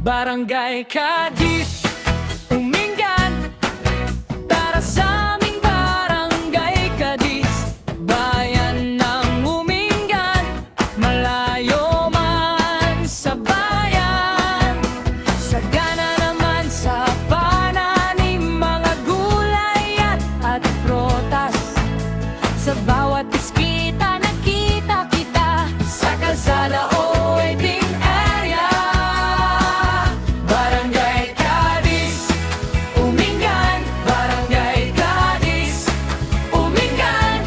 Barangay Cadiz, Umingan. Tara sa aming Barangay Cadiz, bayan ng Umingan. Malayo man sa bayan, sagana naman sa pananim, mga gulay at prutas. Sa bawat iskita nakita kita, sa kalsada o waiting area. Barangay Cadiz, Umingan. Barangay Cadiz, Umingan.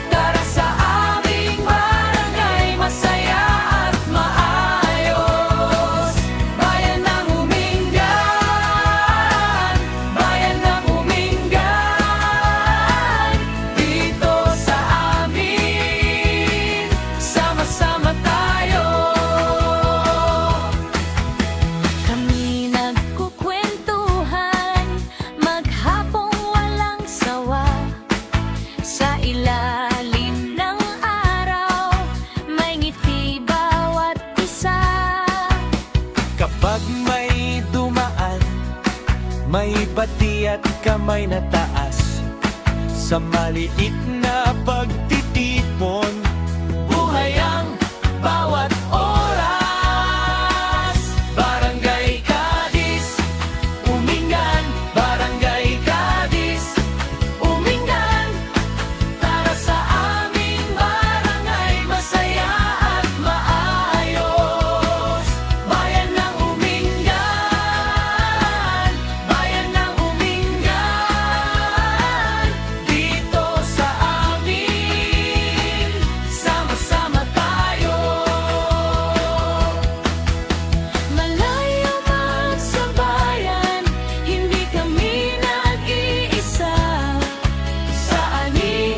Tara sa aming barangay, masaya at maayos. Bayan ng Umingan, bayan ng Umingan. Dito sa amin, sama-sama tayo. Kami nagkukwentuhan, maghapong walang sawa. Sa ilalim ng araw, may ngiti bawat isa. Kapag may dumaan, may bati at kamay na taas. Sa maliit na pagtitipon, buhay ang bawat oras. Barangay Cadiz, Umingan. Barangay Cadiz, Umingan. Tara sa aming barangay, masaya at maayos. Bayan ng Umingan, bayan ng Umingan. Dito sa amin, sama-sama tayo. Malayo man sa bayan, hindi kami nag-iisa. Sa ani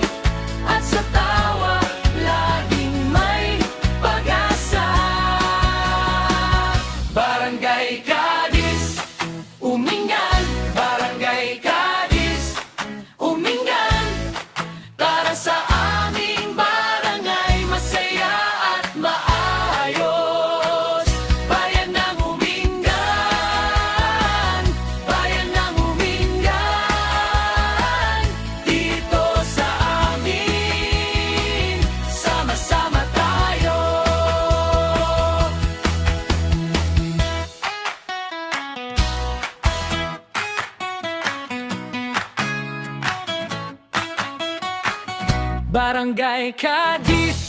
at sa tawa, laging may pag-asa. Barangay Cadiz, Umingan, Barangay Cadiz, Umingan. Tara sa aming barangay, masaya at maayos. Bayan ng Umingan, bayan ng Umingan. Dito sa amin, sama-sama tayo. Barangay Cadiz,